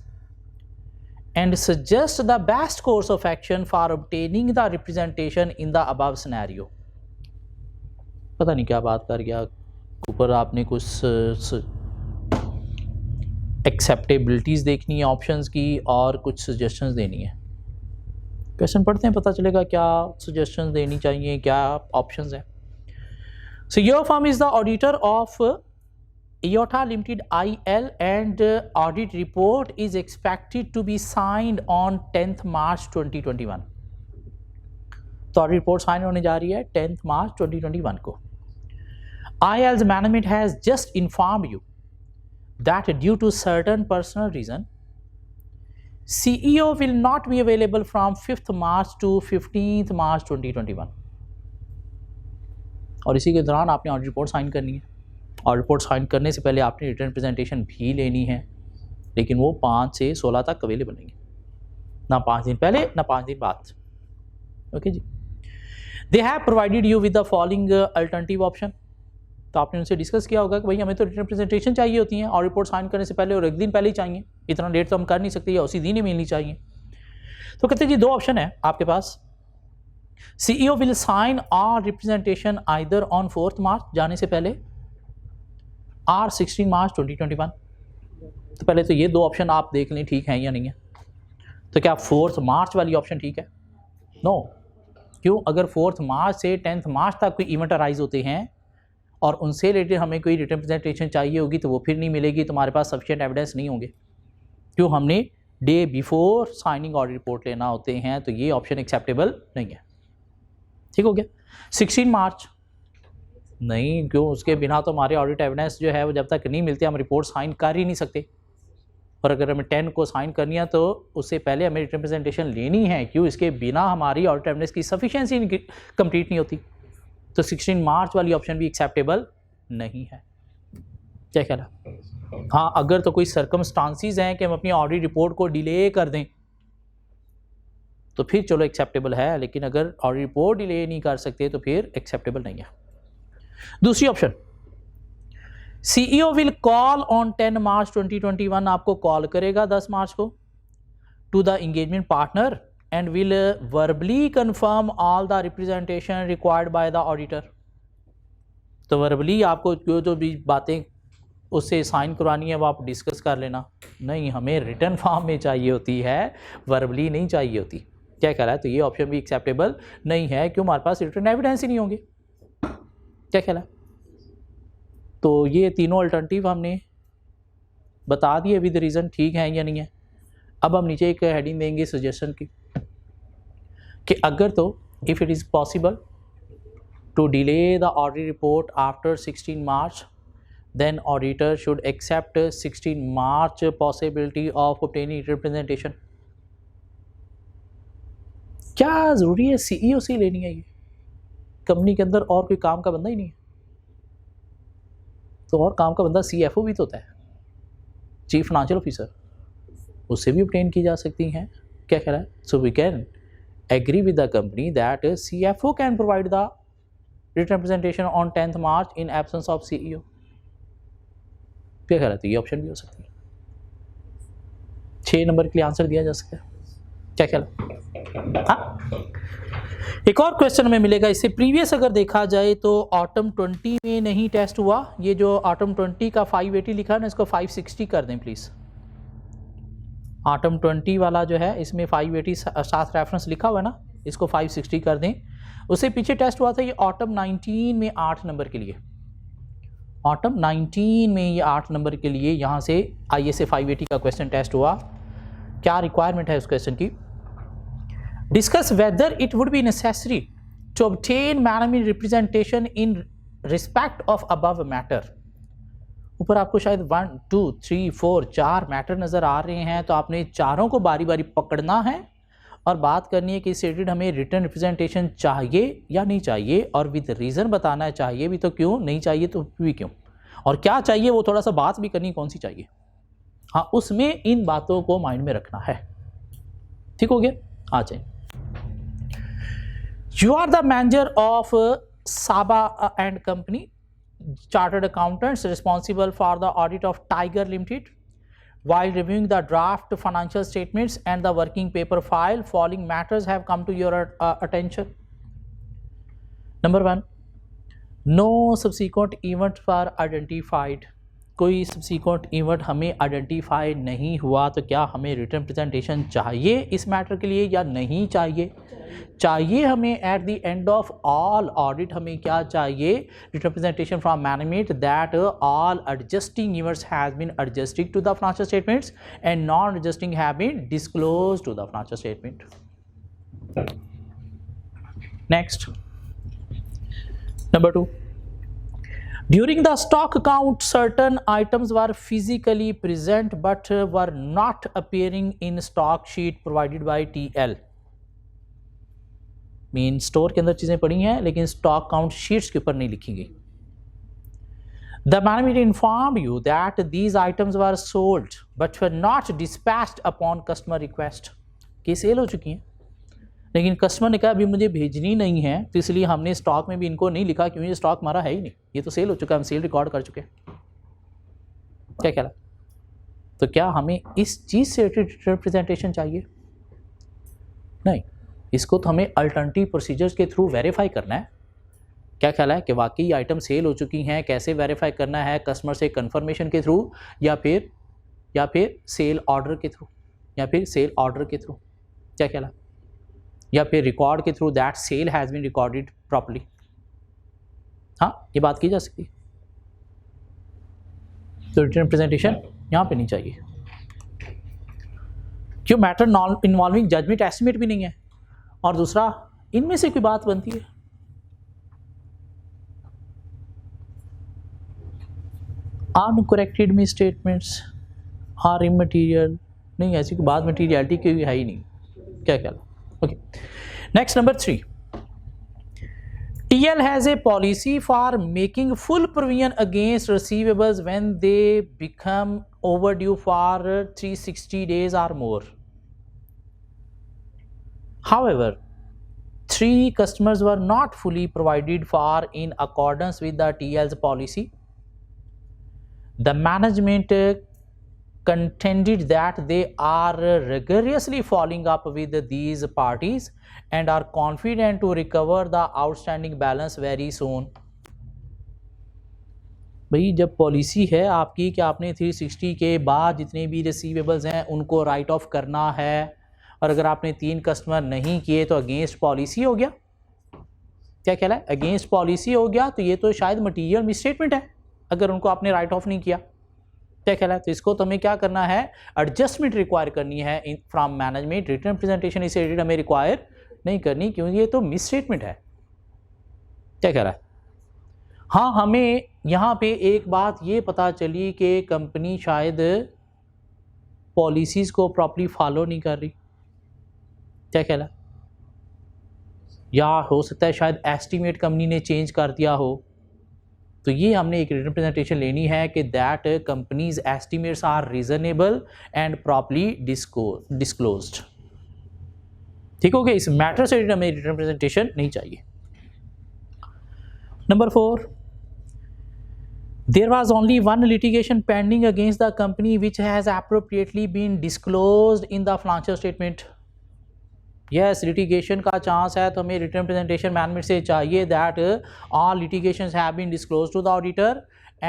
and suggest the best course of action for obtaining the representation in the above scenario. पता नहीं क्या बात कर गया ऊपर, आपने कुछ एक्सेप्टेबिलिटीज़ देखनी है ऑप्शंस की और कुछ सजेशंस देनी है। क्वेश्चन पढ़ते हैं, पता चलेगा क्या सजेशंस देनी चाहिए, क्या ऑप्शंस हैं। So your firm is the auditor of EOTA Limited IL and audit report is expected to be signed on 10th March 2021। तो ऑडिट रिपोर्ट साइन होने जा रही है 10th March 2021 को। IL's management has just informed you that due to certain personal reason, CEO will not be available from 5th March to 15th March 2021। और इसी के दौरान आपने ऑडिट रिपोर्ट साइन करनी है, और रिपोर्ट साइन करने से पहले आपने रिटर्न प्रेजेंटेशन भी लेनी है, लेकिन वो 5 से 16 तक अवेलेबल नहीं है, ना 5 दिन पहले ना 5 दिन बाद। ओके जी। They have provided you with the following alternative option. तो आपने उनसे डिस्कस किया होगा कि भाई हमें तो रिटर्न प्रेजेंटेशन चाहिए होती है और रिपोर्ट साइन करने से पहले और एक दिन पहले ही चाहिए, इतना लेट तो हम कर नहीं सकते, या उसी दिन ही मिलनी चाहिए। तो कहते हैं जी 2 ऑप्शन है आपके पास। CEO will sign or representation either on 4th March जाने से पहले और 16 मार्च 2021। तो पहले तो ये 2 ऑप्शन आप देख लें ठीक है या नहीं है। तो क्या 4th मार्च वाली ऑप्शन ठीक है? नो। क्यों? अगर 4th मार्च से 10th मार्च तक कोई इवेंट अराइज होते हैं और उनसे रिलेटेड हमें कोई रिटर्न प्रेजेंटेशन चाहिए होगी तो वो फिर नहीं मिलेगी, तुम्हारे पास सफिशिएंट एविडेंस नहीं होंगे। क्यों? हमने day before signing audit report लेना होते हैं, तो ये ऑप्शन एक्सेप्टेबल नहीं है। ठीक हो गया। 16 मार्च नहीं, क्यों? उसके बिना तो हमारे ऑडिट एविडेंस जो है वो जब तक नहीं मिलते हम रिपोर्ट साइन कर ही नहीं सकते। और अगर हमें 10 को साइन करनी है तो उससे पहले हमें रिटर्न प्रेजेंटेशन लेनी है। क्यों? इसके बिना हमारी ऑडिट एविडेंस की सफिशिएंसी कंप्लीट नहीं होती। तो 16 मार्च वाली ऑप्शन भी एक्सेप्टेबल नहीं है। क्या ख्याल है? हाँ, अगर तो कोई सर्कमस्टांसिस हैं कि हम अपनी ऑडिट रिपोर्ट को डिले कर दें तो फिर चलो एक्सेप्टेबल है, लेकिन अगर ऑडिट रिपोर्ट डिले नहीं कर सकते तो फिर एक्सेप्टेबल नहीं है। दूसरी option, CEO will call on 10 March 2021, आपको कॉल करेगा 10 मार्च को to the engagement partner and will verbally confirm all the representation required by the auditor. तो वर्बली आपको जो भी बातें उससे साइन करवानी है वो आप डिस्कस कर लेना। नहीं, हमें रिटर्न फॉर्म में चाहिए होती है, वर्बली नहीं चाहिए होती। क्या कह रहा है? तो ये ऑप्शन भी एक्सेप्टेबल नहीं है। क्यों? हमारे पास रिटर्न एविडेंस ही नहीं होंगे। क्या ख्याल है? तो ये तीनों अल्टरनेटिव हमने बता दिए विद रीज़न, ठीक है या नहीं है। अब हम नीचे एक हेडिंग देंगे सजेशन की कि अगर तो if it is possible to delay the audit report after 16 March then auditor should accept 16 March possibility of obtaining representation। क्या ज़रूरी है CEO से लेनी है ये? कंपनी के अंदर और कोई काम का बंदा ही नहीं है, तो और काम का बंदा CFO भी तो होता है, चीफ फाइनेंशियल ऑफिसर, उससे भी ऑब्टेन की जा सकती हैं। क्या कह रहा है? So we can agree with the company that CFO can provide the written representation on 10th March in absence of CEO। क्या कह रहा है? तो ये ऑप्शन भी हो सकती है। 6 नंबर के लिए आंसर दिया जा सकता है। क्या ख्याल है? हाँ, एक और क्वेश्चन में मिलेगा। इससे प्रीवियस अगर देखा जाए तो ऑटम 20 में नहीं टेस्ट हुआ। ये जो ऑटम 20 का 580 लिखा है ना, इसको 560 कर दें प्लीज़। ऑटम 20 वाला जो है इसमें 580 साथ रेफरेंस लिखा हुआ है ना, इसको 560 कर दें। उससे पीछे टेस्ट हुआ था ये ऑटम 19 में 8 नंबर के लिए। ऑटम 19 में ये 8 नंबर के लिए यहाँ से ISA 580 का क्वेश्चन टेस्ट हुआ। क्या रिक्वायरमेंट है उस क्वेश्चन की? Discuss whether it would be necessary to obtain management representation in respect of above matter। ऊपर आपको शायद 1 2 3 4 4 मैटर नज़र आ रहे हैं, तो आपने चारों को बारी बारी पकड़ना है और बात करनी है कि स्टेटेड हमें रिटन रिप्रेजेंटेशन चाहिए या नहीं चाहिए, और विद रीज़न बताना है, चाहिए भी तो क्यों, नहीं चाहिए तो भी क्यों, और क्या चाहिए वो थोड़ा सा बात भी करनी कौन सी चाहिए। हाँ, उसमें इन बातों को माइंड में रखना है। ठीक हो गया? आ जाए। You are the manager of Saba and Company, chartered accountants responsible for the audit of Tiger Limited. While reviewing the draft financial statements and the working paper file, following matters have come to your attention. Number 1, no subsequent events were identified. कोई subsequent event हमें identify नहीं हुआ, तो क्या हमें written presentation चाहिए इस matter के लिए या नहीं चाहिए? चाहिए हमें। At the end of all audit हमें क्या चाहिए? Written presentation from management that all adjusting events has been adjusted to the financial statements and non adjusting have been disclosed to the financial statement. Next, number 2, during the stock count certain items were physically present but were not appearing in stock sheet provided by TL। Mean store के अंदर चीजें पड़ी हैं लेकिन stock count sheets के ऊपर नहीं लिखी गई। The management informed you that these items were sold but were not dispatched upon customer request। कि सेल हो चुकी हैं लेकिन कस्टमर ने कहा अभी मुझे भेजनी नहीं है, तो इसलिए हमने स्टॉक में भी इनको नहीं लिखा क्योंकि ये स्टॉक हमारा है ही नहीं, ये तो सेल हो चुका है, हम सेल रिकॉर्ड कर चुके हैं। क्या कह रहा? तो क्या हमें इस चीज़ से रिप्रेजेंटेशन चाहिए? नहीं, इसको तो हमें अल्टरनेटिव प्रोसीजर्स के थ्रू वेरीफाई करना है। क्या ख्याल है कि वाकई आइटम सेल हो चुकी हैं? कैसे वेरीफाई करना है? कस्टमर से कंफर्मेशन के थ्रू या फिर सेल ऑर्डर के थ्रू, या फिर सेल ऑर्डर के थ्रू। क्या ख्याल है? या फिर रिकॉर्ड के through that sale has been recorded properly. हाँ, ये बात की जा सकती है। तो रिटन प्रेजेंटेशन यहाँ पे नहीं चाहिए। क्यों? Matter non involving judgement estimate भी नहीं है, और दूसरा इनमें से कोई बात बनती है। अनकरेक्टेड में स्टेटमेंट्स आर इमटेरियल, नहीं ऐसी कोई बात मटीरियलिटी की है ही नहीं। क्या ख्याल? Okay, next, number 3, TL has a policy for making full provision against receivables when they become overdue for 360 days or more. However, 3 customers were not fully provided for in accordance with the TL's policy. The management contended that they are rigorously following up with these parties and are confident to recover the outstanding balance very soon। भाई, जब policy है आपकी कि आपने 360 के बाद जितने भी रिसीवेबल्स हैं उनको राइट ऑफ करना है, और अगर आपने 3 कस्टमर नहीं किए तो अगेंस्ट पॉलिसी हो गया। क्या कहला है? अगेंस्ट पॉलिसी हो गया, तो ये तो शायद मटीरियल मिसस्टेटमेंट है अगर उनको आपने राइट ऑफ नहीं किया। क्या कहला है? तो इसको तो हमें क्या करना है? एडजस्टमेंट रिक्वायर करनी है फ्रॉम मैनेजमेंट। रिटन प्रेजेंटेशन इसे हमें रिक्वायर नहीं करनी क्योंकि ये तो मिसस्टेटमेंट है। क्या कह रहा है? हाँ, हमें यहाँ पे एक बात ये पता चली कि कंपनी शायद पॉलिसीज़ को प्रॉपर्ली फॉलो नहीं कर रही। क्या कह रहा है? या हो सकता है शायद एस्टीमेट कंपनी ने चेंज कर दिया हो, तो ये हमने एक रिटन प्रेजेंटेशन लेनी है कि that company's estimates are reasonable and properly disclosed. ठीक हो गया, इस मैटर से हमें रिटन प्रेजेंटेशन नहीं चाहिए। Number 4, there was only one litigation pending against the company which has appropriately been disclosed in the financial statement. Yes, litigation का chance है तो हमें रिटर्न प्रेजेंटेशन मैनेजमेंट से चाहिए that all litigations have been disclosed to the auditor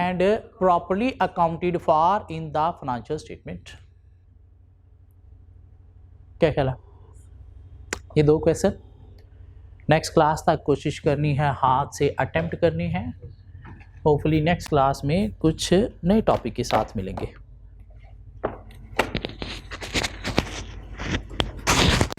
and properly accounted for in the financial statement. क्या ख्याल है? ये 2 क्वेश्चन नेक्स्ट क्लास तक कोशिश करनी है, हाथ से अटेम्प्ट करनी है। होपफुली नेक्स्ट क्लास में कुछ नए टॉपिक के साथ मिलेंगे।